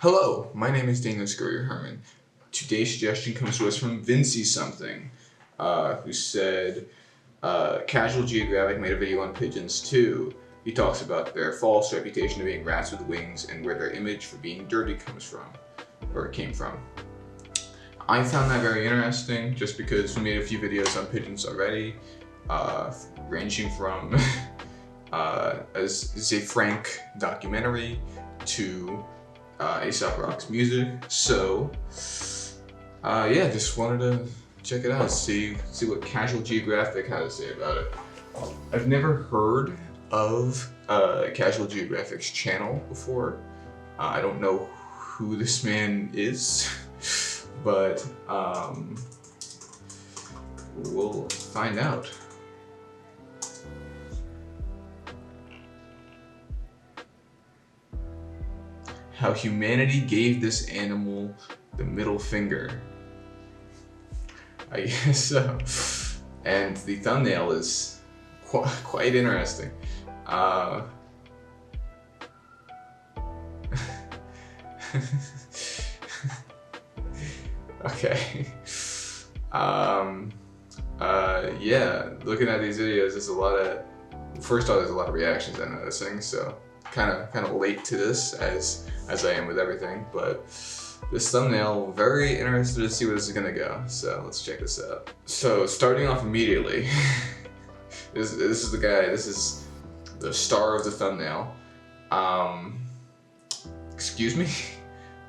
Hello, my name is Daniel Scuria-Herman. Today's suggestion comes to us from Vincy something, who said, Casual Geographic made a video on pigeons too. He talks about their false reputation of being rats with wings and where their image for being dirty comes from, or came from. I found that very interesting just because we made a few videos on pigeons already, ranging from as a Frank documentary to Aesop Rock's music. So yeah, just wanted to check it out, see what Casual Geographic had to say about it. I've never heard of Casual Geographic's channel before. I don't know who this man is, but we'll find out. How humanity gave this animal the middle finger. I guess so. And the thumbnail is quite interesting. Okay. Yeah, looking at these videos, there's a lot of, first off, there's a lot of reactions I'm noticing, so kind of late to this as I am with everything, but this thumbnail, very interested to see where this is gonna go, so let's check this out. So starting off immediately, this is the guy, this is the star of the thumbnail. Excuse me?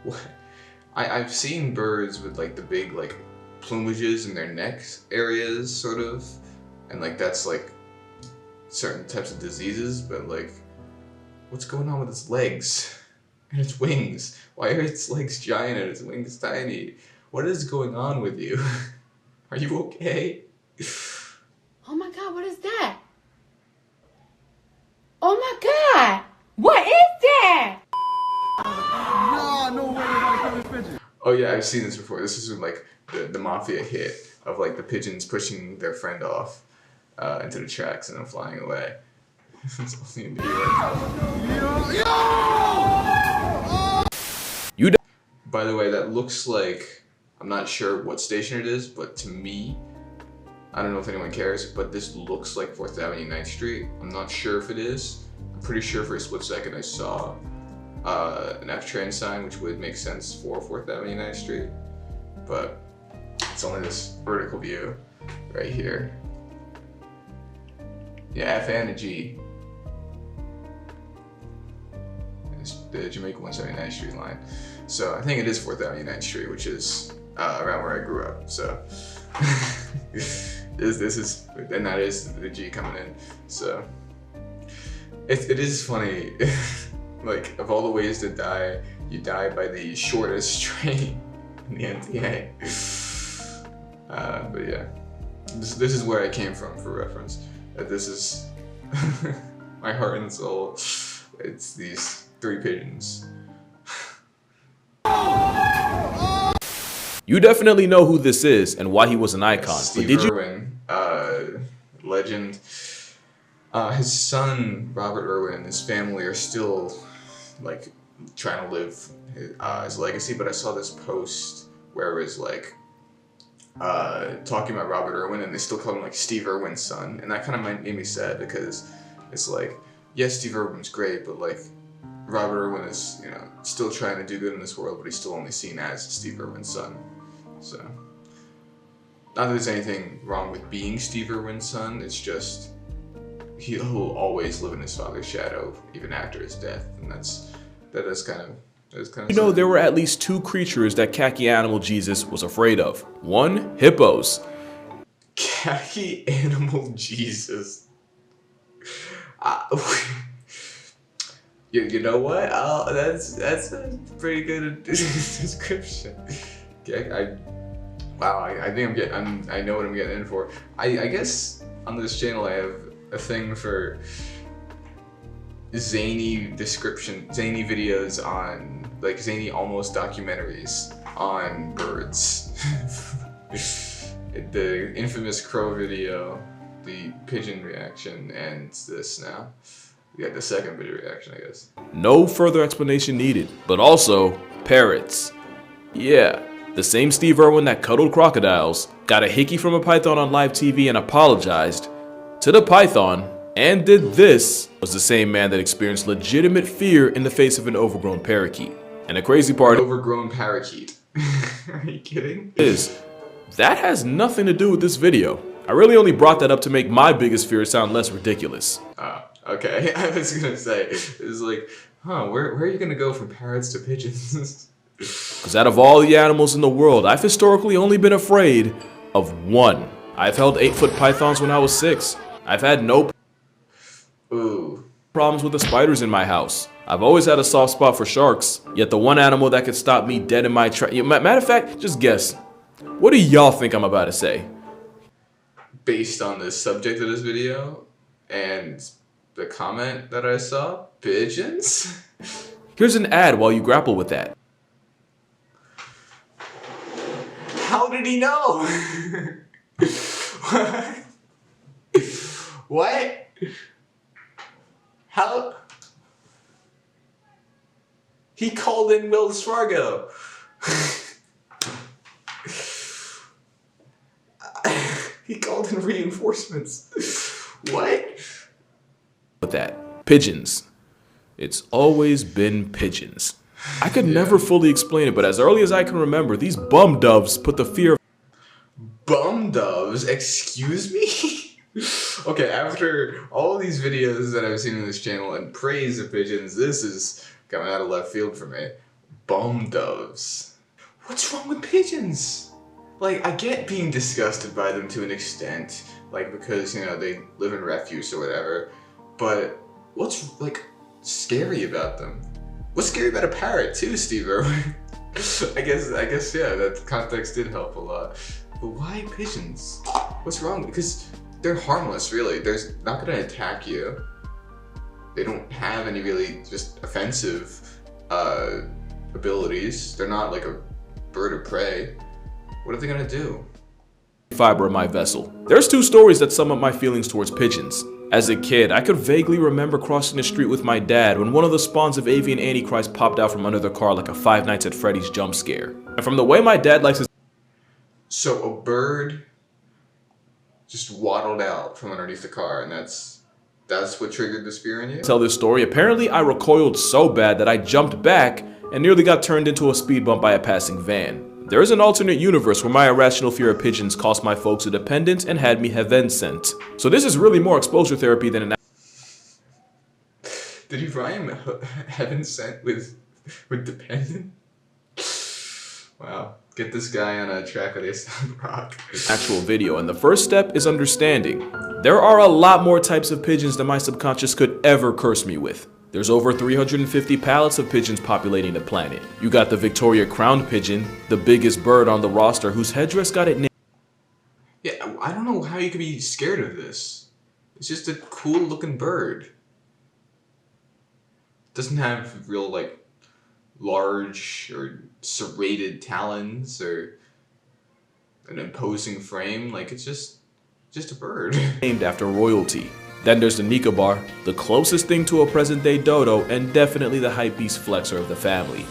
What? I've seen birds with like the big like plumages in their neck areas, sort of, and like that's like certain types of diseases, but like what's going on with its legs and its wings? Why are its legs giant and its wings tiny? What is going on with you? Are you okay? Oh my God, what is that? Oh my God, what is that? No way they're gonna kill this pigeon. Oh yeah, I've seen this before. This is like the mafia hit of like the pigeons pushing their friend off into the tracks and then flying away. It's only in New York. By the way, that looks like, I'm not sure what station it is, but to me, I don't know if anyone cares, but this looks like 4th Avenue 9th Street. I'm not sure if it is. I'm pretty sure for a split second I saw an F-train sign, which would make sense for 4th Avenue 9th Street, but it's only this vertical view right here. Yeah, F and a G. It's the Jamaica 179th Street line. So I think it is 4th Avenue 9th Street, which is around where I grew up. So this is, and that is the G coming in. So it is funny. Like, of all the ways to die, you die by the shortest train in the NTA. But yeah, this is where I came from for reference. This is my heart and soul. It's these 3 pigeons. You definitely know who this is and why he was an icon. Steve but did Irwin, legend. His son, Robert Irwin, his family are still like trying to live his legacy, but I saw this post where it was like talking about Robert Irwin, and they still call him like Steve Irwin's son, and that kind of made me sad because it's like, yes, Steve Irwin's great, but like Robert Irwin is, you know, still trying to do good in this world, but he's still only seen as Steve Irwin's son. So, not that there's anything wrong with being Steve Irwin's son, it's just he'll always live in his father's shadow even after his death, and that is kind of you know, there were at least 2 creatures that khaki animal Jesus was afraid of. 1, hippos. Khaki animal Jesus. You know what? That's a pretty good description. I think I know what I'm getting in for. I guess on this channel I have a thing for zany videos on, like, zany almost documentaries on birds. The infamous crow video, the pigeon reaction, and this now. We got the second video reaction, I guess. No further explanation needed, but also, Parrots. Yeah, the same Steve Irwin that cuddled crocodiles, got a hickey from a python on live TV and apologized to the python, and did this, was the same man that experienced legitimate fear in the face of an overgrown parakeet. And the crazy part Overgrown parakeet. Are you kidding? is, that has nothing to do with this video. I really only brought that up to make my biggest fear sound less ridiculous. Oh, okay. I was gonna say, it's like, where are you gonna go from parrots to pigeons? Because out of all the animals in the world, I've historically only been afraid of one. I've held 8-foot pythons when I was 6. I've had no problems with the spiders in my house. I've always had a soft spot for sharks, yet the one animal that could stop me dead in my tracks. Matter of fact, just guess. What do y'all think I'm about to say? Based on the subject of this video and the comment that I saw, pigeons? Here's an ad while you grapple with that. How did he know? What? How? He called in Wells Fargo. He called in reinforcements. What? With that. Pigeons. It's always been pigeons. I could never fully explain it, but as early as I can remember, these bum doves put the fear of Bum doves? Excuse me? Okay, after all these videos that I've seen on this channel and praise of pigeons, this is coming out of left field for me. Bum doves. What's wrong with pigeons? Like, I get being disgusted by them to an extent, like, because, you know, they live in refuse or whatever, but what's, like, scary about them? What's scary about a parrot, too, Steve Irwin? I guess, yeah, that context did help a lot. But why pigeons? What's wrong? Because they're harmless, really. They're not gonna attack you. They don't have any really just offensive abilities. They're not like a bird of prey. What are they gonna do? Fiber of my vessel. There's 2 stories that sum up my feelings towards pigeons. As a kid, I could vaguely remember crossing the street with my dad when one of the spawns of avian antichrist popped out from under the car like a Five Nights at Freddy's jump scare. And from the way my dad likes his So a bird just waddled out from underneath the car, and that's what triggered this fear in you? tell this story, apparently I recoiled so bad that I jumped back and nearly got turned into a speed bump by a passing van. There is an alternate universe where my irrational fear of pigeons cost my folks a dependent and had me heaven sent. So this is really more exposure therapy than an Did you rhyme heaven sent with dependent? Wow. Get this guy on a track with A$AP Rock. actual video, and the first step is understanding. There are a lot more types of pigeons than my subconscious could ever curse me with. There's over 350 pallets of pigeons populating the planet. You got the Victoria crowned pigeon, the biggest bird on the roster whose headdress got it named. Yeah, I don't know how you could be scared of this. It's just a cool looking bird. Doesn't have real, like, large or serrated talons or an imposing frame. Like, it's just a bird. Named after royalty. Then there's the Nicobar, the closest thing to a present-day dodo, and definitely the hypebeast flexor of the family.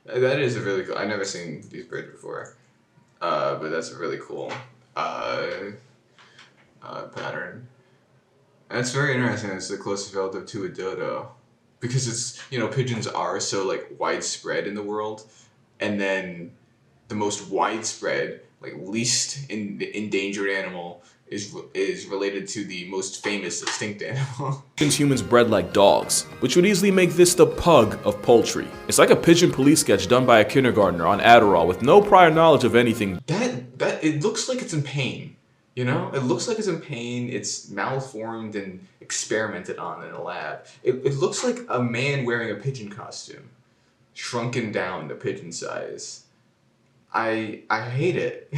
That is a really cool. I've never seen these birds before, but that's a really cool pattern. And it's very interesting. It's the closest relative to a dodo, because it's, you know, pigeons are so like widespread in the world, and then the most widespread, like least endangered animal is related to the most famous extinct animal. Humans bred like dogs, which would easily make this the pug of poultry. It's like a pigeon police sketch done by a kindergartner on Adderall with no prior knowledge of anything. That it looks like it's in pain. You know, it looks like it's in pain. It's malformed and experimented on in a lab. It looks like a man wearing a pigeon costume, shrunken down to pigeon size. I hate it.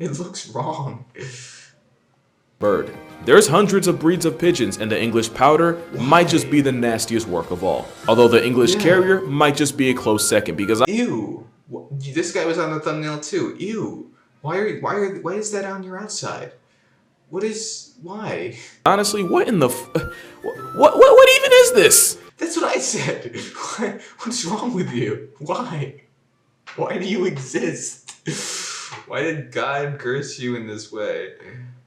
It looks wrong. Bird. There's hundreds of breeds of pigeons, and the English pouter might just be the nastiest work of all. Although the English carrier might just be a close second, because Ew. This guy was on the thumbnail too. Ew. Why is that on your outside? Why? honestly, what in the what even is this? That's what I said. What's wrong with you? Why? Why do you exist? Why did God curse you in this way?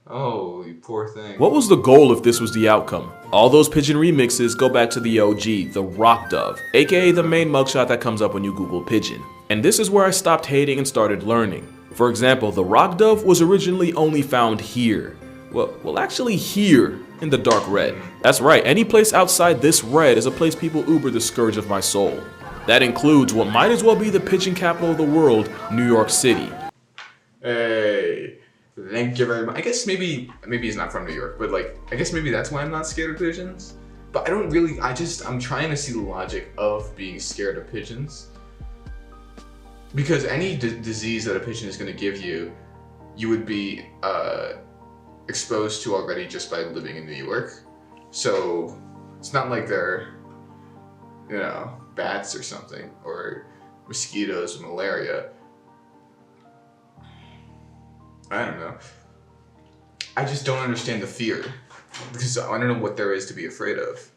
Oh, you poor thing. What was the goal if this was the outcome? All those pigeon remixes go back to the OG, the Rock Dove, aka the main mugshot that comes up when you Google pigeon. And this is where I stopped hating and started learning. For example, the Rock Dove was originally only found here. Well, actually here in the dark red. That's right, any place outside this red is a place people uber the scourge of my soul. That includes what might as well be the pigeon capital of the world, New York City. Hey, thank you very much. I guess maybe he's not from New York, but like, I guess maybe that's why I'm not scared of pigeons. But I don't really, I'm trying to see the logic of being scared of pigeons. Because any disease that a pigeon is going to give you, you would be exposed to already just by living in New York. So it's not like they're, you know, bats or something, or mosquitoes or malaria. I don't know. I just don't understand the fear, because I don't know what there is to be afraid of.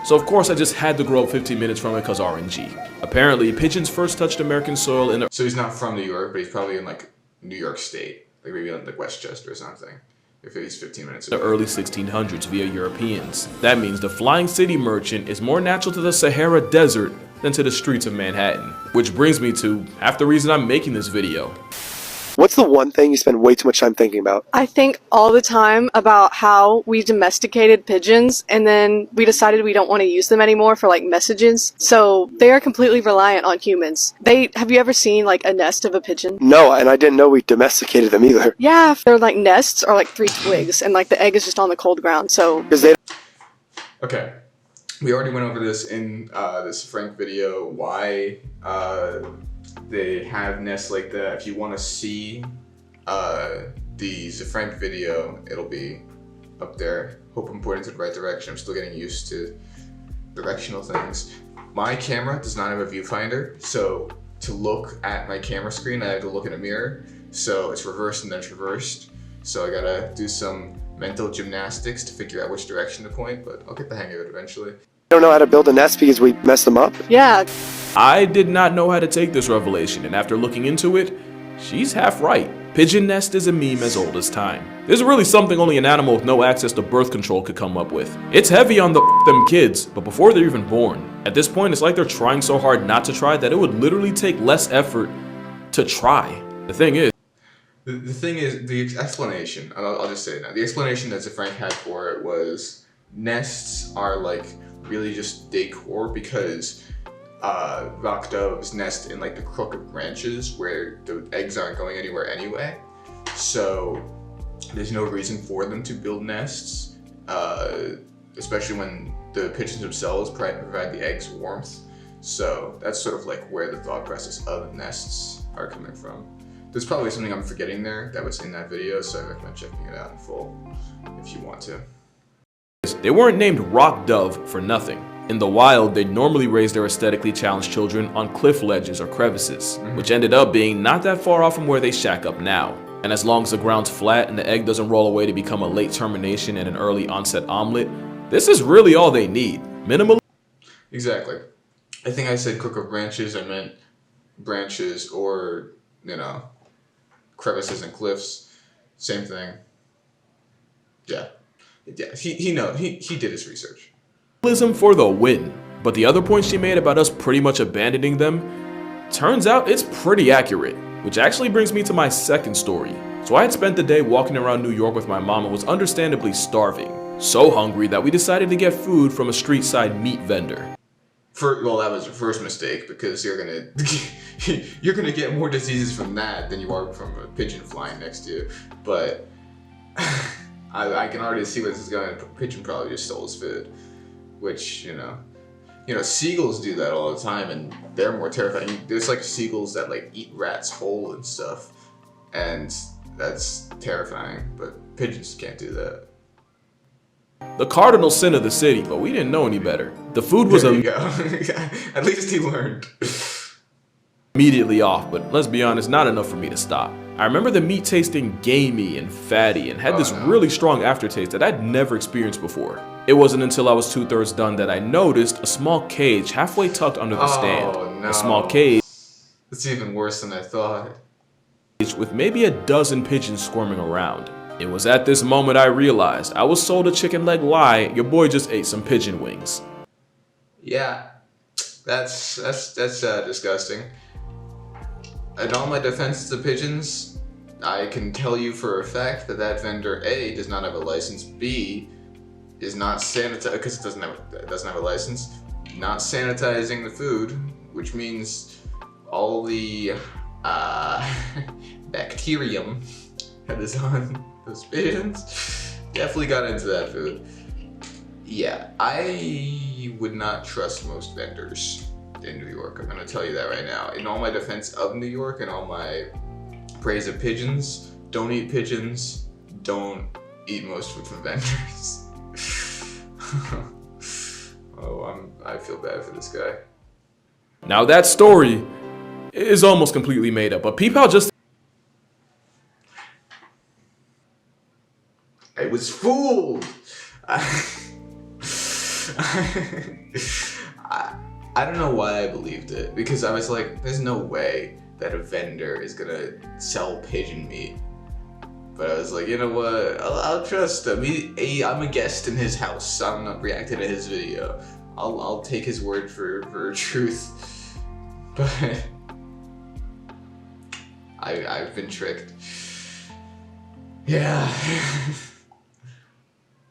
So of course I just had to grow up 15 minutes from it because RNG. Apparently, pigeons first touched American soil in the... So he's not from New York, but he's probably in like New York State, like maybe in like Westchester or something, if he's 15 minutes away. The early 1600s via Europeans. That means the flying city merchant is more natural to the Sahara Desert than to the streets of Manhattan. Which brings me to half the reason I'm making this video. What's the one thing you spend way too much time thinking about? I think all the time about how we domesticated pigeons and then we decided we don't want to use them anymore for like messages. So they are completely reliant on humans. Have you ever seen like a nest of a pigeon? No, and I didn't know we domesticated them either. Yeah, their like nests are like 3 twigs and like the egg is just on the cold ground. So Okay, we already went over this in this Frank video, why they have nests like that. If you want to see the Frank video, it'll be up there. Hope I'm pointing to the right direction. I'm still getting used to directional things. My camera does not have a viewfinder, so to look at my camera screen, I have to look in a mirror. So it's reversed and then it's reversed. So I gotta do some mental gymnastics to figure out which direction to point, but I'll get the hang of it eventually. I don't know how to build a nest because we messed them up. yeah. I did not know how to take this revelation, and after looking into it, she's half right. Pigeon nest is a meme as old as time. This is really something only an animal with no access to birth control could come up with. It's heavy on the them kids, but before they're even born. At this point, it's like they're trying so hard not to try that it would literally take less effort to try. The thing is, the explanation, I'll just say it now. The explanation that Frank had for it was nests are like really just decor, because rock doves nest in like the crook of branches where the eggs aren't going anywhere anyway. So there's no reason for them to build nests, especially when the pigeons themselves provide the eggs warmth. So that's sort of like where the thought process of nests are coming from. There's probably something I'm forgetting there that was in that video, so I recommend checking it out in full if you want to. they weren't named rock dove for nothing. In the wild, they'd normally raise their aesthetically challenged children on cliff ledges or crevices, which ended up being not that far off from where they shack up now. And as long as the ground's flat and the egg doesn't roll away to become a late termination and an early onset omelet, this is really all they need. Minimal. Exactly. I think I said crook of branches, I meant branches or, you know, crevices and cliffs. Same thing. Yeah. Yeah, he did his research. For the win. But the other point she made about us pretty much abandoning them, turns out it's pretty accurate. Which actually brings me to my second story. So I had spent the day walking around New York with my mom and was understandably starving. So hungry that we decided to get food from a street side meat vendor. Well, that was your first mistake, because you're gonna get more diseases from that than you are from a pigeon flying next to you. But I can already see where this is going. A pigeon probably just stole his food, which, you know, seagulls do that all the time, and they're more terrifying. There's like seagulls that like eat rats whole and stuff, and that's terrifying. But pigeons can't do that. The cardinal sin of the city, but we didn't know any better. The food was There you go. At least he learned. immediately off, but let's be honest, not enough for me to stop. I remember the meat tasting gamey and fatty and had this no. really strong aftertaste that I'd never experienced before. It wasn't until I was 2/3 done that I noticed a small cage halfway tucked under the stand. No. A small cage It's even worse than I thought. with maybe a dozen pigeons squirming around. It was at this moment I realized I was sold a chicken leg lie. Your boy just ate some pigeon wings. Yeah, that's disgusting. In all my defense to pigeons, I can tell you for a fact that that vendor A does not have a license. B is not sanitizing because it doesn't have a license. Not sanitizing the food, which means all the bacterium that is on those pigeons definitely got into that food. Yeah, I would not trust most vendors in New York. I'm gonna tell you that right now. In all my defense of New York and all my praise of pigeons, don't eat pigeons. Don't eat most food from vendors. I feel bad for this guy. Now that story is almost completely made up, but peep how just I was fooled. I don't know why I believed it, because I was like, there's no way that a vendor is gonna sell pigeon meat. But I was like, you know what, I'll trust him. I'm a guest in his house. I'm not reacting to his video. I'll take his word for truth. But I've been tricked. Yeah.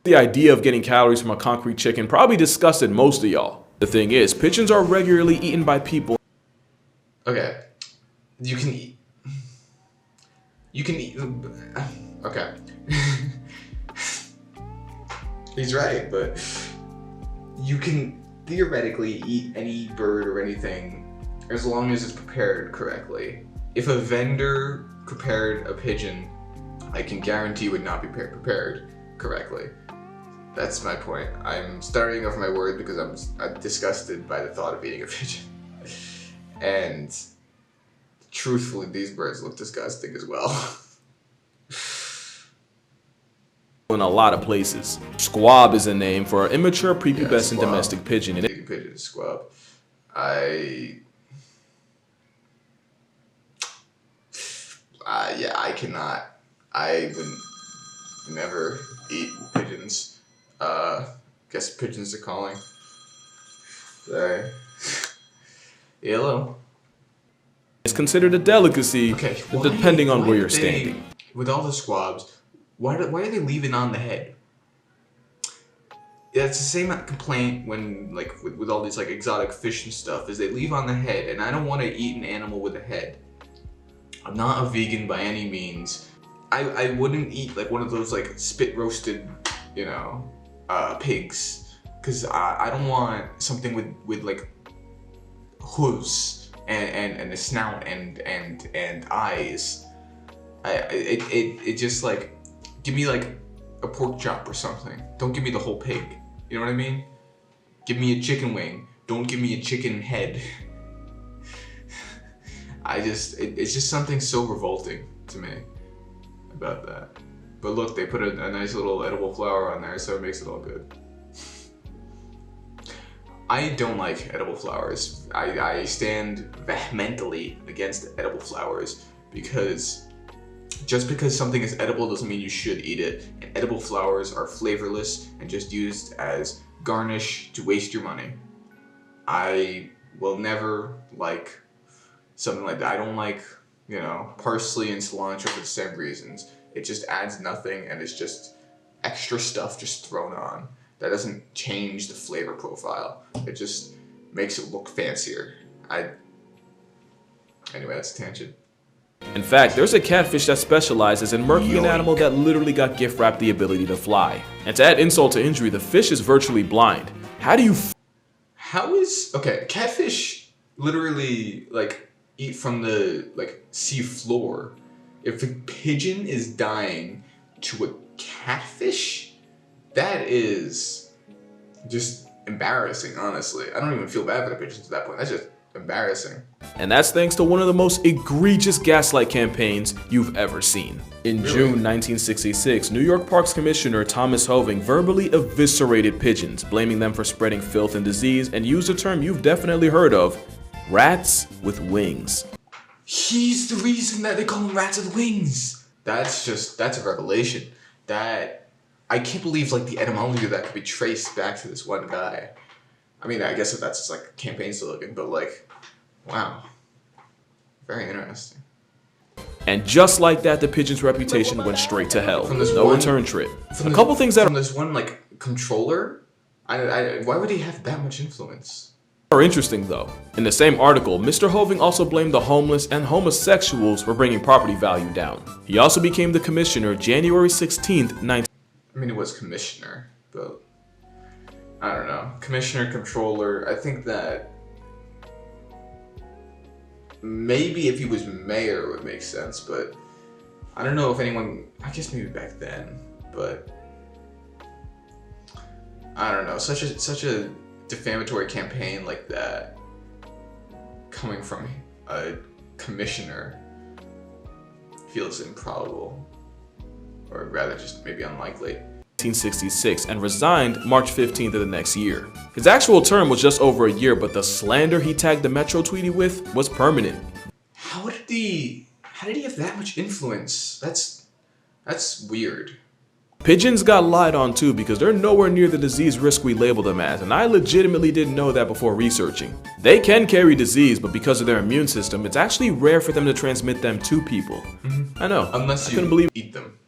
the idea of getting calories from a concrete chicken probably disgusted most of y'all. The thing is, pigeons are regularly eaten by people. Okay. You can eat. Okay. He's right, but you can theoretically eat any bird or anything as long as it's prepared correctly. If a vendor prepared a pigeon, I can guarantee would not be prepared correctly. That's my point. I'm starting off my word because I'm disgusted by the thought of eating a pigeon. And truthfully, these birds look disgusting as well. In a lot of places. Squab is a name for an immature prepubescent squab. domestic pigeon. And Pigeon is squab. Yeah, I cannot. I would never eat pigeons. Guess pigeons are calling. Sorry. Hello. it's considered a delicacy, Okay. depending on why where you're did standing. With all the squabs, why are they leaving on the head? Yeah, it's the same complaint when with all these exotic fish and stuff, is they leave on the head, and I don't want to eat an animal with a head. I'm not a vegan by any means. I wouldn't eat one of those spit roasted, pigs, because I don't want something with hooves and a snout and eyes. It just give me a pork chop or something. Don't give me the whole pig. You know what I mean? Give me a chicken wing. Don't give me a chicken head. It's just something so revolting to me about that. But look, they put a nice little edible flower on there, so it makes it all good. I don't like edible flowers. I stand vehemently against edible flowers because just because something is edible doesn't mean you should eat it. And edible flowers are flavorless and just used as garnish to waste your money. I will never like something like that. I don't like, parsley and cilantro for the same reasons. It just adds nothing and it's just extra stuff just thrown on. That doesn't change the flavor profile. It just makes it look fancier. Anyway, that's a tangent. In fact, there's a catfish that specializes in murking an animal that literally got gift wrapped the ability to fly. And to add insult to injury, the fish is virtually blind. How do you okay, catfish literally eat from the sea floor. If a pigeon is dying to a catfish, that is just embarrassing, honestly. I don't even feel bad for the pigeons at that point. That's just embarrassing. And that's thanks to one of the most egregious gaslight campaigns you've ever seen. In June 1966, New York Parks Commissioner Thomas Hoving verbally eviscerated pigeons, blaming them for spreading filth and disease, and used a term you've definitely heard of, rats with wings. He's the reason that they call them rats with wings. That's a revelation. I can't believe like the etymology of that could be traced back to this one guy. I mean, I guess if that's just like a campaign slogan, but like, wow. Very interesting. And just like that, the pigeon's reputation went straight to hell. No return trip. A couple things that from this one like controller. Why would he have that much influence? Are interesting though. In the same article, Mr. Hoving also blamed the homeless and homosexuals for bringing property value down. He also became the commissioner January 16th, 19. I mean, it was commissioner, but I don't know. Commissioner, controller. I think that maybe if he was mayor it would make sense, but I don't know if anyone. I guess maybe back then, but I don't know. Such a defamatory campaign like that coming from a commissioner feels improbable, or rather just maybe unlikely. 1966 and resigned March 15th of the next year. His actual term was just over a year, but the slander he tagged the Metro tweetie with was permanent. How did he have that much influence? That's weird. Pigeons got lied on too because they're nowhere near the disease risk we labeled them as, and I legitimately didn't know that before researching. They can carry disease, but because of their immune system, it's actually rare for them to transmit them to people. I know. Unless you eat them.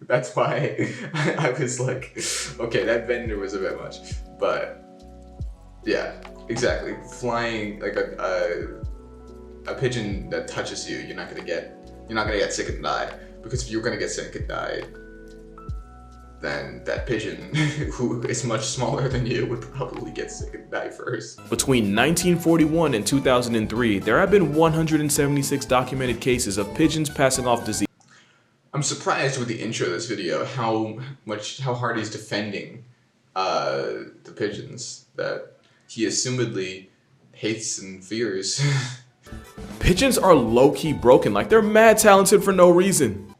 That's why I was like, okay, that vendor was a bit much. But yeah, exactly. Flying like a pigeon that touches you, you're not gonna get sick and die. Because if you're gonna get sick and die, then that pigeon, who is much smaller than you, would probably get sick and die first. Between 1941 and 2003, there have been 176 documented cases of pigeons passing off disease. I'm surprised with the intro of this video how hard he's defending the pigeons that he assumedly hates and fears. Pigeons are low-key broken, like they're mad talented for no reason.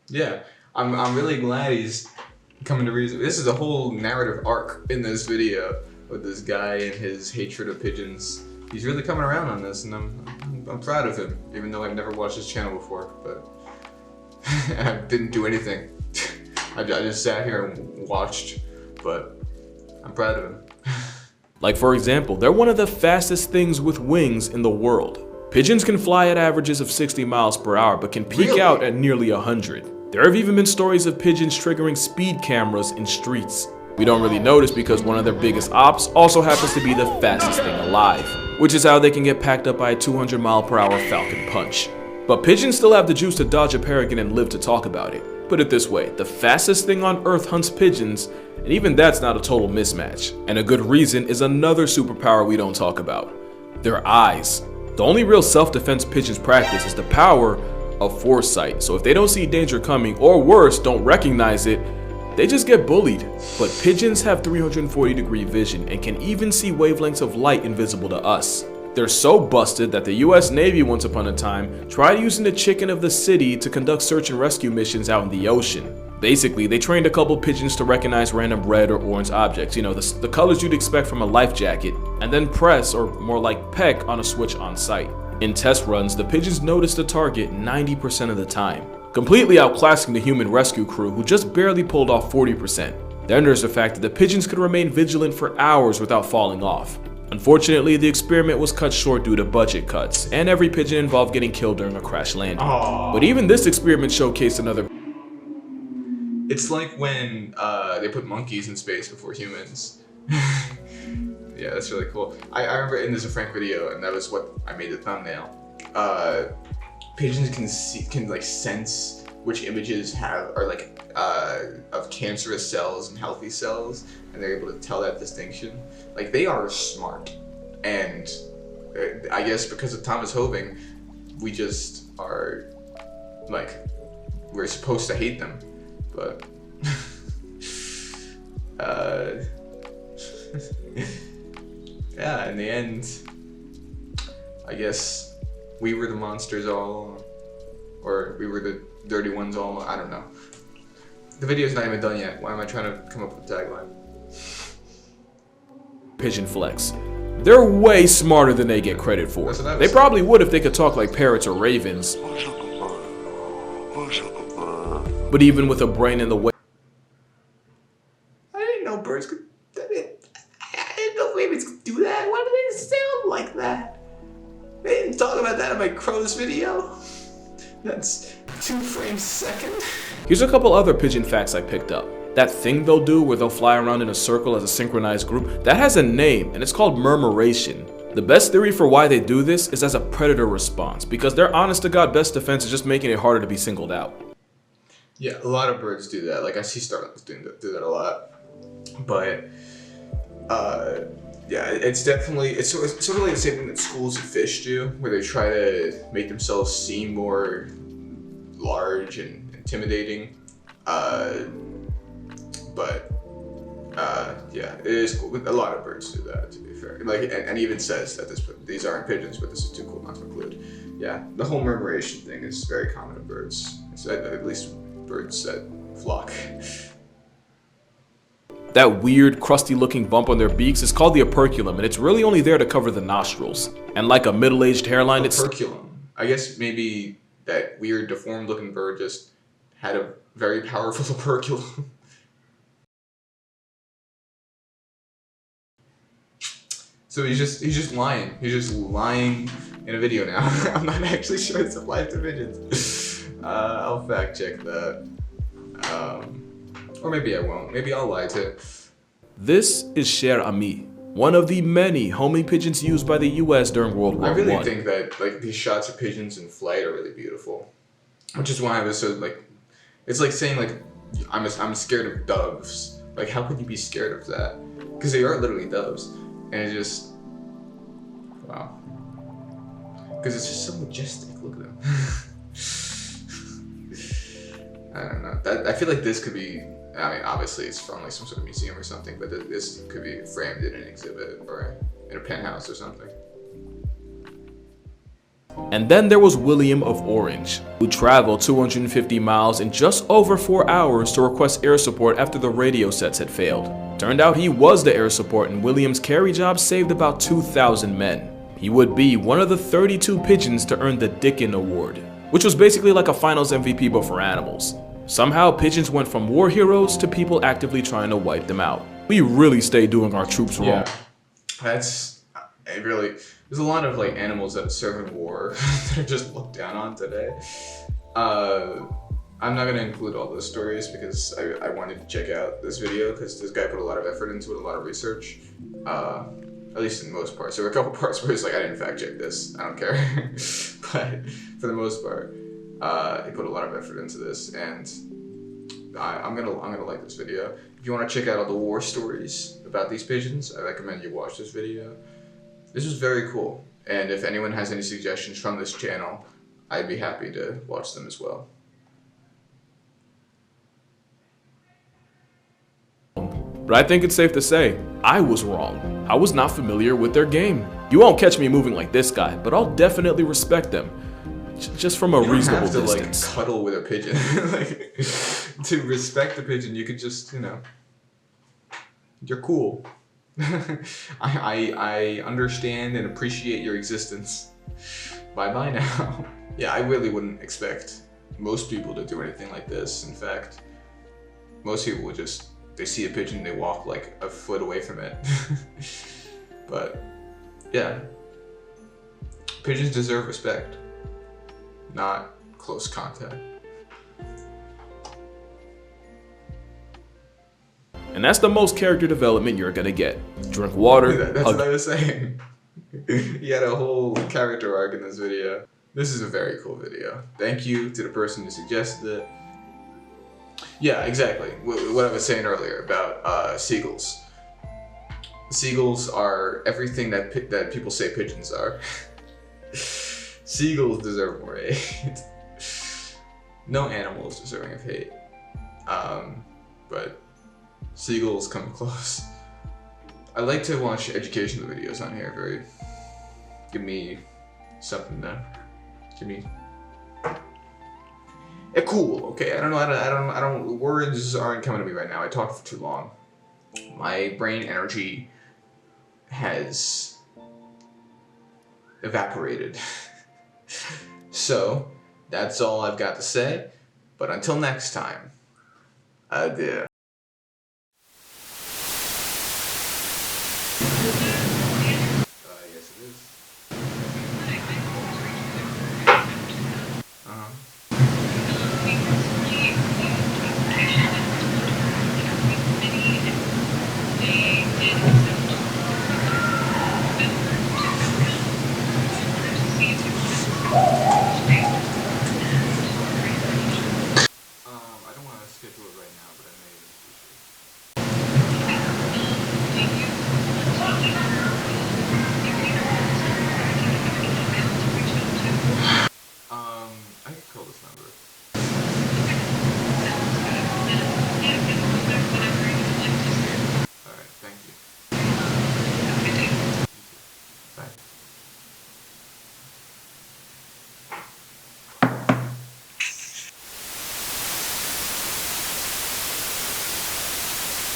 Yeah, I'm really glad he's coming to reason. This is a whole narrative arc in this video with this guy and his hatred of pigeons. He's really coming around on this, and I'm proud of him, even though I've never watched his channel before, but I didn't do anything. I just sat here and watched, but I'm proud of him. Like for example, they're one of the fastest things with wings in the world. Pigeons can fly at averages of 60 miles per hour, but can peak out at nearly 100. There have even been stories of pigeons triggering speed cameras in streets. We don't really notice because one of their biggest ops also happens to be the fastest thing alive, which is how they can get packed up by a 200 mile per hour Falcon Punch. But pigeons still have the juice to dodge a peregrine and live to talk about it. Put it this way, the fastest thing on Earth hunts pigeons, and even that's not a total mismatch. And a good reason is another superpower we don't talk about, their eyes. The only real self-defense pigeons practice is the power of foresight. So if they don't see danger coming, or worse, don't recognize it, they just get bullied. But pigeons have 340-degree vision and can even see wavelengths of light invisible to us. They're so busted that the US Navy once upon a time tried using the chicken of the city to conduct search and rescue missions out in the ocean. Basically, they trained a couple pigeons to recognize random red or orange objects, you know, the colors you'd expect from a life jacket, and then press, or more like peck, on a switch on site. In test runs, the pigeons noticed the target 90% of the time, completely outclassing the human rescue crew who just barely pulled off 40%. Then there's the fact that the pigeons could remain vigilant for hours without falling off. Unfortunately, the experiment was cut short due to budget cuts, and every pigeon involved getting killed during a crash landing. But even this experiment showcased another. It's like when they put monkeys in space before humans. Yeah, that's really cool. I remember in this Frank video, and that was what I made the thumbnail. Pigeons can like sense which images are like of cancerous cells and healthy cells, and they're able to tell that distinction. Like, they are smart, and I guess because of Thomas Hoving, we just are like, we're supposed to hate them, but yeah, in the end, I guess we were the monsters all, or we were the dirty ones all. I don't know. The video's not even done yet. Why am I trying to come up with a tagline? Pigeon flex. They're way smarter than they get credit for. That's what I was They saying. probably would if they could talk like parrots or ravens. But even with a brain in the way, I didn't know birds could. I didn't know ravens could do that. Why do they sound like that? They didn't talk about that in my crows video. That's 2 frames a second. here's a couple other pigeon facts I picked up. That thing they'll do where they'll fly around in a circle as a synchronized group, that has a name and it's called murmuration. The best theory for why they do this is as a predator response, because their honest to God best defense is just making it harder to be singled out. Yeah, a lot of birds do that. Like I see starlings do that a lot. But yeah, it's definitely sort of like the same thing that schools of fish do, where they try to make themselves seem more large and intimidating. Yeah, it is cool. A lot of birds do that, to be fair. Like, and even says that these aren't pigeons, but this is too cool not to include. Yeah, the whole murmuration thing is very common in birds. It's at least birds that flock. That weird, crusty looking bump on their beaks is called the operculum, and it's really only there to cover the nostrils. And like a middle-aged hairline, it's... Operculum. I guess maybe that weird, deformed looking bird just had a very powerful operculum. So he's just lying. He's just lying in a video now. I'm not actually sure it's applied to pigeons. I'll fact check that. Or maybe I won't. Maybe I'll lie to it. This is cher ami, one of the many homing pigeons used by the US during World War I. I really think that like these shots of pigeons in flight are really beautiful. Which is why I was so like, it's like saying like, I'm scared of doves. Like how could you be scared of that? Because they are literally doves. And it just, wow. Because it's just so majestic. Look at them. I don't know. I feel like this could be, I mean, obviously it's from like some sort of museum or something, but this could be framed in an exhibit or in a penthouse or something. And then there was William of Orange, who traveled 250 miles in just over 4 hours to request air support after the radio sets had failed. Turned out he was the air support, and William's carry job saved about 2,000 men. He would be one of the 32 pigeons to earn the Dickin Award, which was basically like a finals MVP but for animals. Somehow pigeons went from war heroes to people actively trying to wipe them out. We really stayed doing our troops wrong. Yeah, that's, it really, there's a lot of like animals that serve in war that are just looked down on today. I'm not going to include all those stories because I wanted to check out this video because this guy put a lot of effort into it, a lot of research. At least in most parts. There were a couple parts where it's like, I didn't fact check this, I don't care. But for the most part, he put a lot of effort into this, and I'm gonna like this video. If you want to check out all the war stories about these pigeons, I recommend you watch this video. This was very cool, and if anyone has any suggestions from this channel, I'd be happy to watch them as well. But I think it's safe to say, I was wrong. I was not familiar with their game. You won't catch me moving like this guy, but I'll definitely respect them. Just from a reasonable distance. You don't have to like cuddle with a pigeon. Like, to respect a pigeon, you could just, you know, you're cool. I understand and appreciate your existence. Bye-bye now. Yeah, I really wouldn't expect most people to do anything like this. In fact, most people would just, they see a pigeon, they walk like a foot away from it. But yeah, pigeons deserve respect, not close contact. And that's the most character development you're gonna get. Drink water, That's what I was saying. He had a whole character arc in this video. This is a very cool video. Thank you to the person who suggested it. Yeah, exactly. What I was saying earlier about seagulls. Seagulls are everything that people say pigeons are. Seagulls deserve more hate. No animal is deserving of hate. But seagulls come close. I like to watch educational videos on here. Give me something to be. Cool. Okay. I don't know. Words aren't coming to me right now. I talked for too long. My brain energy has evaporated. So that's all I've got to say. But until next time, adieu. Yes, it is. Uh-huh.